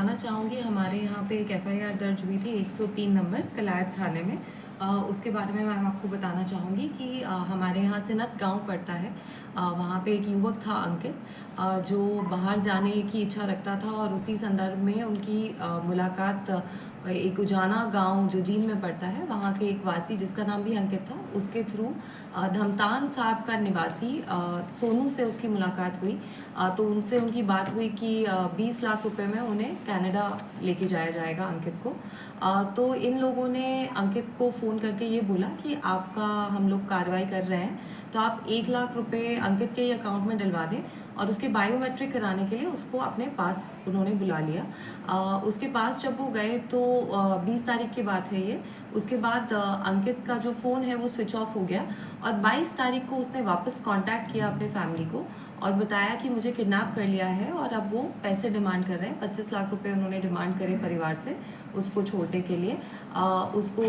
बताना चाहूँगी, हमारे यहाँ पे एक एफआईआर दर्ज हुई थी 103 नंबर कलायत थाने में। उसके बारे में मैं आपको बताना चाहूँगी कि हमारे यहाँ से नत गाँव पड़ता है। वहाँ पे एक युवक था अंकित, जो बाहर जाने की इच्छा रखता था और उसी संदर्भ में उनकी मुलाकात एक उजाना गांव जो जींद में पड़ता है, वहाँ के एक वासी जिसका नाम भी अंकित था, उसके थ्रू धमतान साहब का निवासी सोनू से उसकी मुलाकात हुई। तो उनसे उनकी बात हुई कि 20 लाख रुपए में उन्हें कनाडा लेके जाया जाएगा अंकित को। तो इन लोगों ने अंकित को फ़ोन करके ये बोला कि आपका हम लोग कार्रवाई कर रहे हैं, तो आप 1 लाख रुपए अंकित के अकाउंट में डलवा दें, और उसके बायोमेट्रिक कराने के लिए उसको अपने पास उन्होंने बुला लिया। उसके पास जब वो गए तो 20 तारीख की बात है ये। उसके बाद अंकित का जो फ़ोन है वो स्विच ऑफ हो गया, और 22 तारीख को उसने वापस कांटेक्ट किया अपने फैमिली को और बताया कि मुझे किडनैप कर लिया है और अब वो पैसे डिमांड कर रहे हैं। 25 लाख रुपए उन्होंने डिमांड करे परिवार से उसको छोड़ने के लिए। उसको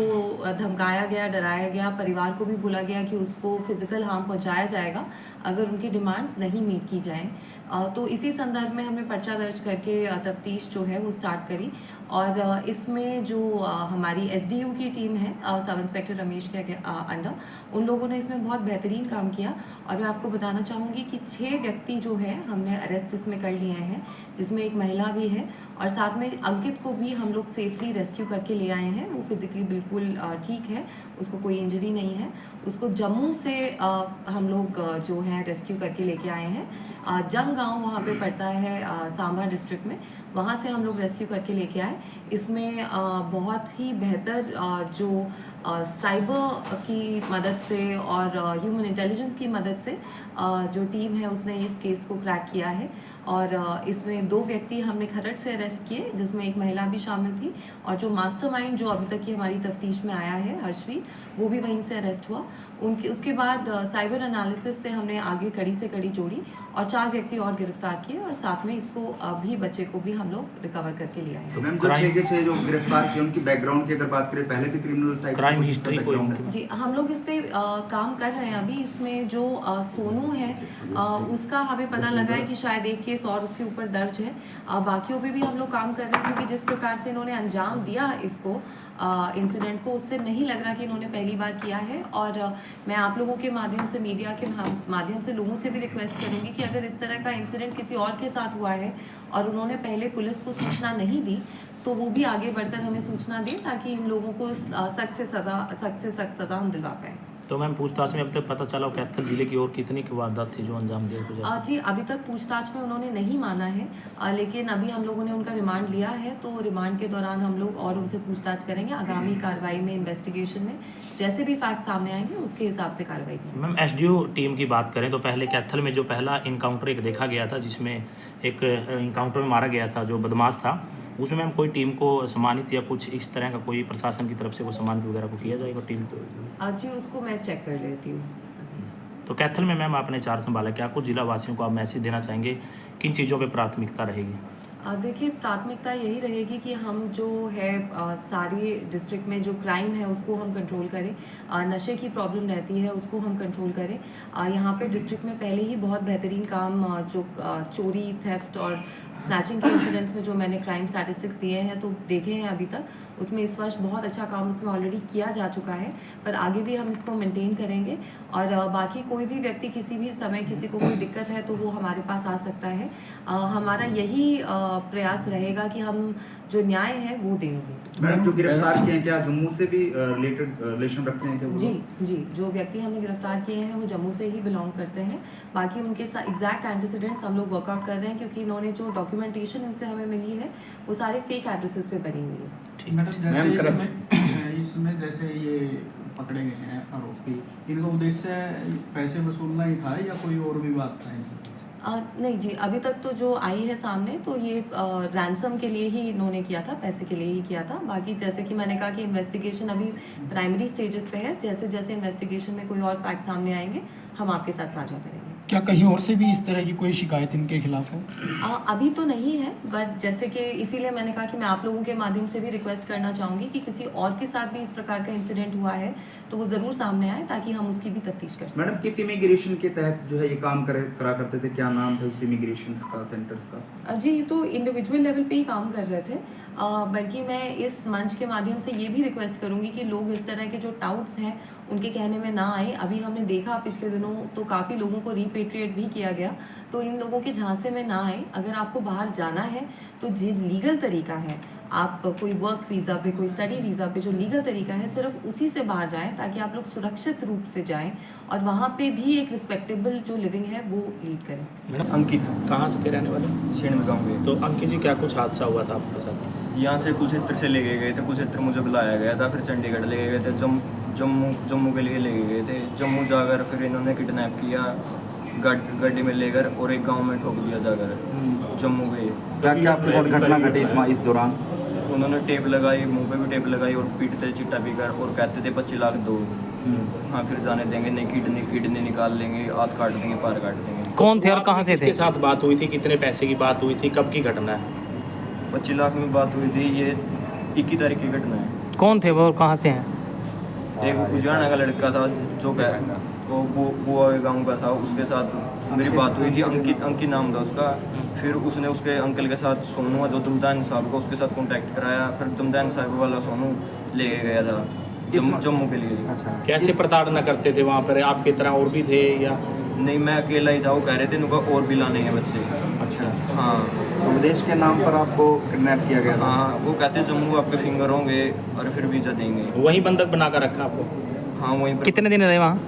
धमकाया गया, डराया गया, परिवार को भी बोला गया कि उसको फिजिकल हार्म पहुंचाया जाएगा अगर उनकी डिमांड्स नहीं मीट की जाएं। तो इसी संदर्भ में हमने पर्चा दर्ज करके तफ्तीश जो है वो स्टार्ट करी, और इसमें जो हमारी एसडीयू की टीम है सब इंस्पेक्टर रमेश के अंडर, उन लोगों ने इसमें बहुत बेहतरीन काम किया। और मैं आपको बताना चाहूँगी कि 6 व्यक्ति जो है हमने अरेस्ट इसमें कर लिए हैं, जिसमें एक महिला भी है, और साथ में अंकित को भी हम लोग सेफली रेस्क्यू करके ले आए हैं। वो फिजिकली बिल्कुल ठीक है, उसको कोई इंजरी नहीं है। उसको जम्मू से हम लोग जो है रेस्क्यू करके लेके आए हैं। जंग गांव वहाँ पे पड़ता है सांभा डिस्ट्रिक्ट में, वहाँ से हम लोग रेस्क्यू करके लेके आए। इसमें बहुत ही बेहतर जो साइबर की मदद से और ह्यूमन इंटेलिजेंस की मदद से जो टीम है उसने इस केस को क्रैक किया है। और इसमें 2 व्यक्ति हमने खरड़ से अरेस्ट किए, जिसमें एक महिला भी शामिल थी, और जो मास्टरमाइंड जो अभी तक की हमारी तफ्तीश में आया है हर्षवीर, वो भी वहीं से अरेस्ट हुआ। उसके बाद साइबर एनालिसिस से हमने आगे कड़ी से कड़ी जोड़ी और 4 व्यक्ति और गिरफ्तार किए, और साथ में इसको भी बच्चे को भी हम लोग रिकवर करके ले आए। तो मैम जो 6 के 6 जो गिरफ्तार किए उनकी बैकग्राउंड की अगर बात करें, पहले भी क्रिमिनल टाइप क्राइम हिस्ट्री कोई जी, हम लोग इस पे काम कर रहे हैं अभी। इसमें जो सोनू है उसका हमें पता लगा है कि शायद एक केस और उसके ऊपर दर्ज है। बाकियों पे भी हम लोग काम कर रहे हैं, क्योंकि जिस प्रकार से इन्होंने अंजाम दिया इसको इंसिडेंट को, उससे नहीं लग रहा कि इन्होंने पहली बार किया है। और मैं आप लोगों के माध्यम से, मीडिया के माध्यम से लोगों से भी रिक्वेस्ट करूंगी कि अगर इस तरह का इंसिडेंट किसी और के साथ हुआ है और उन्होंने पहले पुलिस को सूचना नहीं दी, तो वो भी आगे बढ़कर हमें सूचना दें, ताकि इन लोगों को सख्त से सख्त सज़ा हम दिलवा पाएँ। तो मैम पूछताछ में अब तक पता चला कैथल जिले की और कितनी की वारदात थी जो अंजाम दिया? जी, अभी तक पूछताछ में उन्होंने नहीं माना है, लेकिन अभी हम लोगों ने उनका रिमांड लिया है, तो रिमांड के दौरान हम लोग और उनसे पूछताछ करेंगे। आगामी कार्रवाई में, इन्वेस्टिगेशन में जैसे भी फैक्ट सामने आएंगे उसके हिसाब से कार्रवाई करेंगे। मैम एसडीओ टीम की बात करें तो पहले कैथल में जो पहला इनकाउंटर एक देखा गया था, जिसमें एक इनकाउंटर में मारा गया था जो बदमाश था, उसमें मैम कोई टीम को सम्मानित या कुछ इस तरह का कोई प्रशासन की तरफ से वो सम्मानित वगैरह को किया जाएगा टीम को? जी, उसको मैं चेक कर लेती हूँ। तो कैथल में मैम आपने 4 संभाला, क्या कुछ जिला वासियों को आप मैसेज देना चाहेंगे, किन चीज़ों पे प्राथमिकता रहेगी? देखिए, प्राथमिकता यही रहेगी कि हम जो है सारी डिस्ट्रिक्ट में जो क्राइम है उसको हम कंट्रोल करें। नशे की प्रॉब्लम रहती है उसको हम कंट्रोल करें। यहाँ पे डिस्ट्रिक्ट में पहले ही बहुत बेहतरीन काम जो चोरी, थेफ्ट और स्नैचिंग के इंसिडेंट्स में जो मैंने क्राइम स्टैटिस्टिक्स दिए हैं तो देखे हैं अभी तक, उसमें इस वर्ष बहुत अच्छा काम उसमें ऑलरेडी किया जा चुका है, पर आगे भी हम इसको मेंटेन करेंगे। और बाकी कोई भी व्यक्ति किसी भी समय किसी को कोई दिक्कत है तो वो हमारे पास आ सकता है। हमारा यही प्रयास रहेगा कि हम जो न्याय है वो देंगे। मैडम जो गिरफ्तार किए हैं क्या जम्मू से भी रिलेशन रखते हैं क्या वो? जी, जो व्यक्ति हमने गिरफ्तार किए हैं वो जम्मू से ही बिलोंग करते हैं। बाकी उनके एग्जैक्ट एंटीसीडेंट्स हम लोग वर्कआउट कर रहे हैं, क्योंकि इन्होंने जो डॉक्यूमेंटेशन इनसे हमें मिली है वो सारे फेक एड्रेसेस पे बनी हुई है। मैडम इसमें जैसे ये पकड़े गए हैं आरोपी, इनका उद्देश्य पैसे वसूलना ही था या कोई और भी बात था? नहीं जी, अभी तक तो जो आई है सामने तो ये रैंसम के लिए ही इन्होंने किया था, पैसे के लिए ही किया था। बाकी जैसे कि मैंने कहा कि इन्वेस्टिगेशन अभी प्राइमरी स्टेजेस पे है, जैसे जैसे इन्वेस्टिगेशन में कोई और फैक्ट सामने आएंगे हम आपके साथ साझा करेंगे। क्या कहीं और से भी इस तरह की कोई शिकायत इनके खिलाफ हो? अभी तो नहीं है, बट जैसे कि इसीलिए मैंने कहा कि मैं आप लोगों के माध्यम से भी रिक्वेस्ट करना चाहूँगी कि किसी और के साथ भी इस प्रकार का इंसिडेंट हुआ है तो वो ज़रूर सामने आए ताकि हम उसकी भी तफ्तीश कर सकें। मैडम किस इमिग्रेशन के तहत जो है ये काम करा करते थे, क्या नाम था उस इमिग्रेशन का, सेंटर्स का? जी, ये तो इंडिविजुअल लेवल पे ही काम कर रहे थे, बल्कि मैं इस मंच के माध्यम से ये भी रिक्वेस्ट करूंगी कि लोग इस तरह के जो टाउट्स हैं उनके कहने में ना आए। अभी हमने देखा पिछले दिनों तो काफ़ी लोगों को रिपेट्रिएट भी किया गया, तो इन लोगों के झांसे में ना आए। अगर आपको बाहर जाना है तो जो लीगल तरीका है, आप कोई वर्क वीज़ा पे, कोई स्टडी वीज़ा पे जो लीगल तरीका है सिर्फ उसी से बाहर जाएं ताकि आप लोग सुरक्षित रूप से जाएं और वहाँ पे भी एक रिस्पेक्टेबल जो लिविंग है वो लीड करें। मैडम अंकित कहाँ से के रहने वाले? शेण गाँव के। तो अंकित जी क्या कुछ हादसा हुआ था आपके साथ? यहाँ से कुरुक्षेत्र से ले गए थे, कुरुक्षेत्र मुझे बुलाया गया था, फिर चंडीगढ़ ले गए थे, जम्मू के लिए ले गए थे। जम्मू जाकर फिर इन्होंने किडनैप किया, गाड़ी में लेकर और एक गांव में ठोक दिया जाकर जम्मू के। क्या क्या आपके साथ घटना घटी इस दौरान? उन्होंने टेप लगाई, मुंह पे भी टेप लगाई और पीटते चिट्टा पीकर और कहते थे 25 लाख दो। हाँ फिर जाने देंगे नहीं, किडनी निकाल लेंगे, हाथ काट देंगे, पार काट देंगे। कौन थे और कहाँ से थे? किसके साथ बात हुई थी, कितने पैसे की बात हुई थी, कब की घटना है? 25 लाख में बात हुई थी, ये 21 तारीख की घटना है। कौन थे वो और कहाँ से हैं? एक उजाना का लड़का था जो वो बुआ के गाँव का था, उसके साथ मेरी बात हुई थी। अंकित नाम था उसका। फिर उसने उसके अंकल के साथ सोनू जो दुमदान साहब को उसके साथ कांटेक्ट कराया, फिर दुमदान साहब वाला सोनू ले गया था जम्मू के लिए। अच्छा, कैसे प्रताड़ना करते थे वहाँ पर? आपकी तरह और भी थे या? नहीं, मैं अकेला ही था। वो कह रहे थे उनका और भी लाने हैं बच्चे। अच्छा, हाँ तो विदेश के नाम पर आपको किडनैप किया गया था? हाँ, वो कहते जम्मू आपके फिंगर होंगे और फिर वीज़ा देंगे। वही बंधक बना कर रखा आपको? हाँ वहीं पर कितने दिन रहे वहाँ?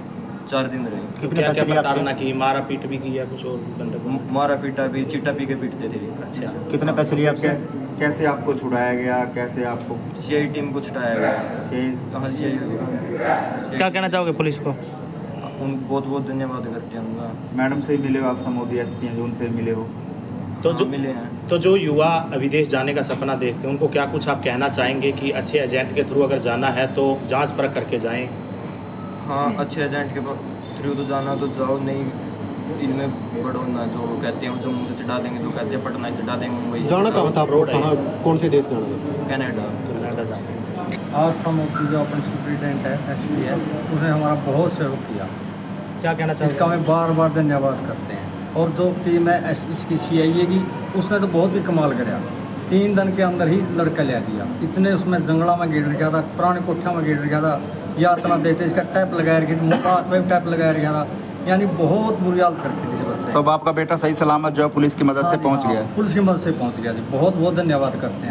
4 दिन रहे। क्या क्या प्रताड़ना की, मारा पीट भी की या कुछ और बंधक? मारा पीटा भी, चिट्टा पी के पीटते थे। अच्छा, कितने पैसे लिए आपके? कैसे आपको छुड़ाया गया, कैसे आपको? CI टीम को छुटाया गया। 6 हाँ CI। क्या कहना चाहोगे पुलिस को? उन बहुत बहुत धन्यवाद करते हैं उनका। मैडम से मिले हो, आस्था मोदी एसपी हैं जो, उनसे मिले हो? तो जो मिले हैं। तो जो युवा विदेश जाने का सपना देखते हैं उनको क्या कुछ आप कहना चाहेंगे कि अच्छे एजेंट के थ्रू अगर जाना है तो जांच परख करके जाएं? हाँ, अच्छे एजेंट के थ्रू तो जाना तो जाओ, नहीं इनमें बड़ो ना। जो कहते हैं जम्मू से चढ़ा देंगे, जो कहते हैं पटना चढ़ा देंगे, मुंबई जाना कहाँ था आपको? रोड है। कहाँ, कौन से देश जाना था? कनाडा। कनाडा जाना। आस्था मोदी जो अपन सुप्रिटेंडेंट है, एसपी है, उसने हमारा बहुत सहयोग किया। क्या कहना इसका चाहोगे? हमें बार बार धन्यवाद करते हैं। और जो टीम है इसकी CIA की, उसने तो बहुत ही कमाल कराया। 3 दिन के अंदर ही लड़का ले दिया। इतने उसमें जंगला में गेड़ गया था, पुराने कोठा में गेड़ गया था, या इतना देते इसका टैप लगाया रखी थी, मुँह में टैप लगाया रखा था, यानी बहुत बुरी हालत कर रखी थी इस बच्चे। तो अब आपका बेटा सही सलामत जो है पुलिस की मदद से पहुंच गया है? पुलिस की मदद से पहुँच गया जी। बहुत बहुत धन्यवाद करते हैं।